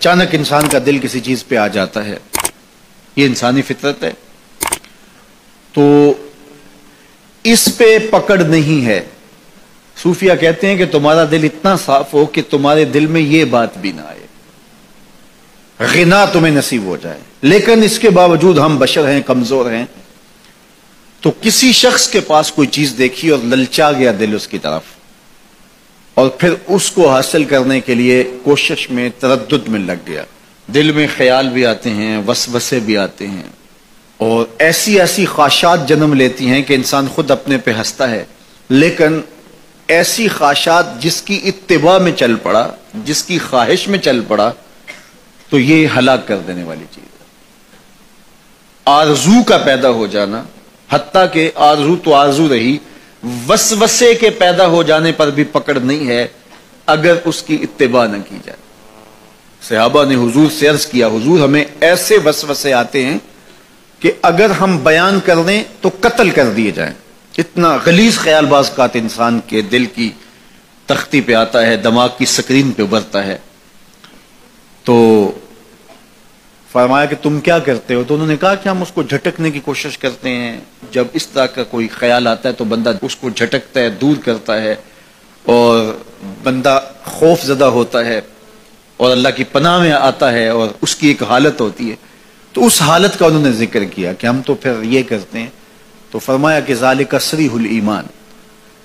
اچانک انسان کا دل کسی چیز پہ آ جاتا ہے، یہ انسانی فطرت ہے، تو اس پہ پکڑ نہیں ہے۔ صوفیہ کہتے ہیں کہ تمہارا دل اتنا صاف ہو کہ تمہارے دل میں یہ بات بھی نہ آئے، غنا تمہیں نصیب ہو جائے، لیکن اس کے باوجود ہم بشر ہیں، کمزور ہیں، تو کسی شخص کے پاس کوئی چیز دیکھی اور للچا گیا دل اس کی طرف، اور پھر اس کو حاصل کرنے کے لیے کوشش میں، تردد میں لگ گیا، دل میں خیال بھی آتے ہیں، وسوسے بھی آتے ہیں، اور ایسی ایسی خواہشات جنم لیتی ہیں کہ انسان خود اپنے پہ ہنستا ہے، لیکن ایسی خواہشات جس کی اتباع میں چل پڑا، جس کی خواہش میں چل پڑا، تو یہ ہلاک کر دینے والی چیز ہے۔ آرزو کا پیدا ہو جانا، حتیٰ کہ آرزو تو آرزو رہی، وسوسے کے پیدا ہو جانے پر بھی پکڑ نہیں ہے اگر اس کی اتباع نہ کی جائے۔ صحابہ نے حضور سے عرض کیا، حضور ہمیں ایسے وسوسے آتے ہیں کہ اگر ہم بیان کر دیں تو قتل کر دیے جائیں، اتنا غلیظ خیال باز کا انسان کے دل کی تختی پہ آتا ہے، دماغ کی سکرین پہ ابھرتا ہے۔ تو فرمایا کہ تم کیا کرتے ہو؟ تو انہوں نے کہا کہ ہم اس کو جھٹکنے کی کوشش کرتے ہیں، جب اس طرح کا کوئی خیال آتا ہے تو بندہ اس کو جھٹکتا ہے، دور کرتا ہے، اور بندہ خوف زدہ ہوتا ہے اور اللہ کی پناہ میں آتا ہے، اور اس کی ایک حالت ہوتی ہے۔ تو اس حالت کا انہوں نے ذکر کیا کہ ہم تو پھر یہ کرتے ہیں، تو فرمایا کہ ذالک صریح الایمان،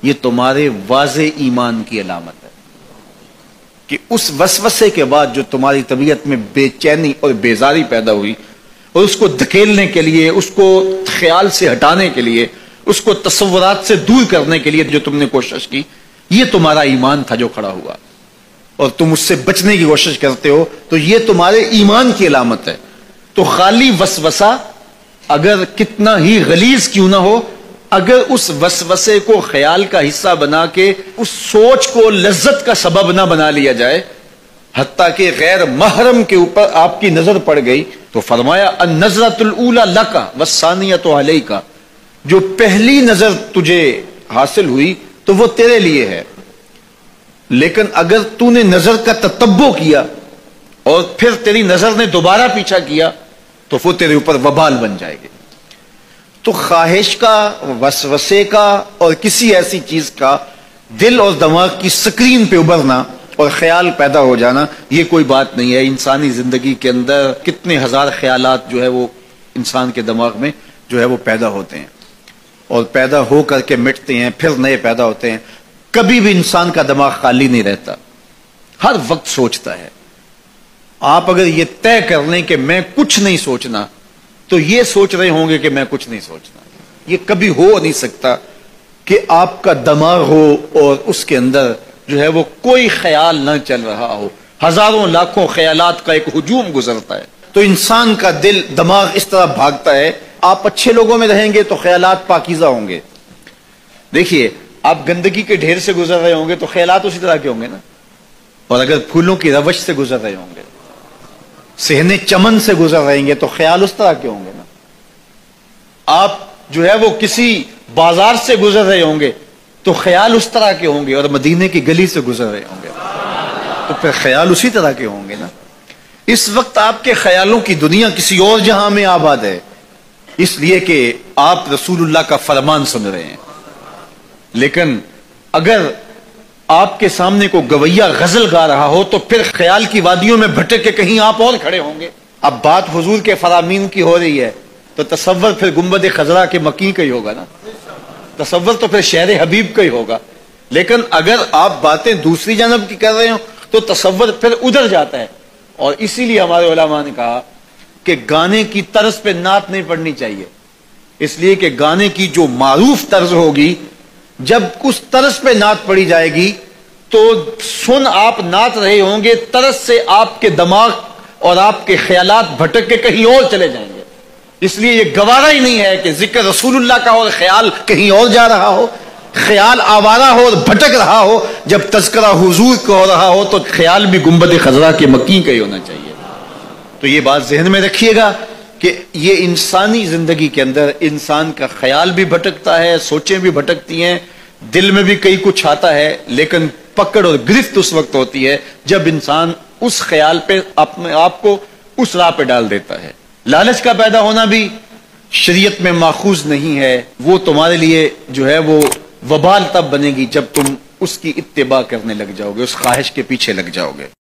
یہ تمہارے واضح ایمان کی علامت ہے کہ اس وسوسے کے بعد جو تمہاری طبیعت میں بے چینی اور بیزاری پیدا ہوئی، اور اس کو دھکیلنے کے لیے، اس کو خیال سے ہٹانے کے لیے، اس کو تصورات سے دور کرنے کے لیے جو تم نے کوشش کی، یہ تمہارا ایمان تھا جو کھڑا ہوا، اور تم اس سے بچنے کی کوشش کرتے ہو، تو یہ تمہارے ایمان کی علامت ہے۔ تو خالی وسوسہ اگر کتنا ہی غلیظ کیوں نہ ہو، اگر اس وسوسے کو خیال کا حصہ بنا کے اس سوچ کو لذت کا سبب نہ بنا لیا جائے، حتیٰ کہ غیر محرم کے اوپر آپ کی نظر پڑ گئی، تو فرمایا النظرۃ الاولی لک والثانیۃ علیک، جو پہلی نظر تجھے حاصل ہوئی تو وہ تیرے لیے ہے، لیکن اگر تو نے نظر کا تتبع کیا اور پھر تیری نظر نے دوبارہ پیچھا کیا تو وہ تیرے اوپر وبال بن جائے گی۔ تو خواہش کا، وسوسے کا، اور کسی ایسی چیز کا دل اور دماغ کی سکرین پہ ابھرنا اور خیال پیدا ہو جانا، یہ کوئی بات نہیں ہے۔ انسانی زندگی کے اندر کتنے ہزار خیالات جو ہے وہ انسان کے دماغ میں جو ہے وہ پیدا ہوتے ہیں، اور پیدا ہو کر کے مٹتے ہیں، پھر نئے پیدا ہوتے ہیں۔ کبھی بھی انسان کا دماغ خالی نہیں رہتا، ہر وقت سوچتا ہے۔ آپ اگر یہ طے کر لیں کہ میں کچھ نہیں سوچنا، تو یہ سوچ رہے ہوں گے کہ میں کچھ نہیں سوچنا۔ یہ کبھی ہو نہیں سکتا کہ آپ کا دماغ ہو اور اس کے اندر جو ہے وہ کوئی خیال نہ چل رہا ہو، ہزاروں لاکھوں خیالات کا ایک ہجوم گزرتا ہے۔ تو انسان کا دل، دماغ اس طرح بھاگتا ہے۔ آپ اچھے لوگوں میں رہیں گے تو خیالات پاکیزہ ہوں گے۔ دیکھیے، آپ گندگی کے ڈھیر سے گزر رہے ہوں گے تو خیالات اسی طرح کے ہوں گے نا، اور اگر پھولوں کی روش سے گزر رہے ہوں گے، صحن چمن سے گزر رہیں گے تو خیال اس طرح کے ہوں گے نا۔ آپ جو ہے وہ کسی بازار سے گزر رہے ہوں گے تو خیال اس طرح کے ہوں گے، اور مدینے کی گلی سے گزر رہے ہوں گے تو پھر خیال اسی طرح کے ہوں گے نا۔ اس وقت آپ کے خیالوں کی دنیا کسی اور جہاں میں آباد ہے، اس لیے کہ آپ رسول اللہ کا فرمان سن رہے ہیں، لیکن اگر آپ کے سامنے کو گویا غزل گا رہا ہو تو پھر خیال کی وادیوں میں بھٹک کے کہیں آپ اور کھڑے ہوں گے۔ اب بات حضور کے فرامین کی ہو رہی ہے تو تصور پھر گنبد خضرا کے مکی کا ہی ہوگا نا، تصور تو پھر شہر حبیب کا ہی ہوگا۔ لیکن اگر آپ باتیں دوسری جانب کی کر رہے ہو تو تصور پھر ادھر جاتا ہے، اور اسی لیے ہمارے علماء نے کہا کہ گانے کی طرز پہ نعت نہیں پڑھنی چاہیے، اس لیے کہ گانے کی جو معروف طرز ہوگی، جب اس طرز پہ نعت پڑھی جائے گی تو سن آپ نعت رہے ہوں گے، طرز سے آپ کے دماغ اور آپ کے خیالات بھٹک کے کہیں اور چلے جائیں گے۔ اس لیے یہ گوارا ہی نہیں ہے کہ ذکر رسول اللہ کا اور خیال کہیں اور جا رہا ہو، خیال آوارہ ہو اور بھٹک رہا ہو۔ جب تذکرہ حضور کا ہو رہا ہو تو خیال بھی گنبد خضرا کے مکی کا ہی ہونا چاہیے۔ تو یہ بات ذہن میں رکھیے گا کہ یہ انسانی زندگی کے اندر انسان کا خیال بھی بھٹکتا ہے، سوچیں بھی بھٹکتی ہیں، دل میں بھی کئی کچھ آتا ہے، لیکن پکڑ اور گرفت اس وقت ہوتی ہے جب انسان اس خیال پہ اپنے آپ کو اس راہ پہ ڈال دیتا ہے. لالچ کا پیدا ہونا بھی شریعت میں ماخوذ نہیں ہے. وہ تمہارے لیے جو ہے وہ وبال تب بنے گی جب تم اس کی اتباع کرنے لگ جاؤ گے, اس خواہش کے پیچھے لگ جاؤ گے.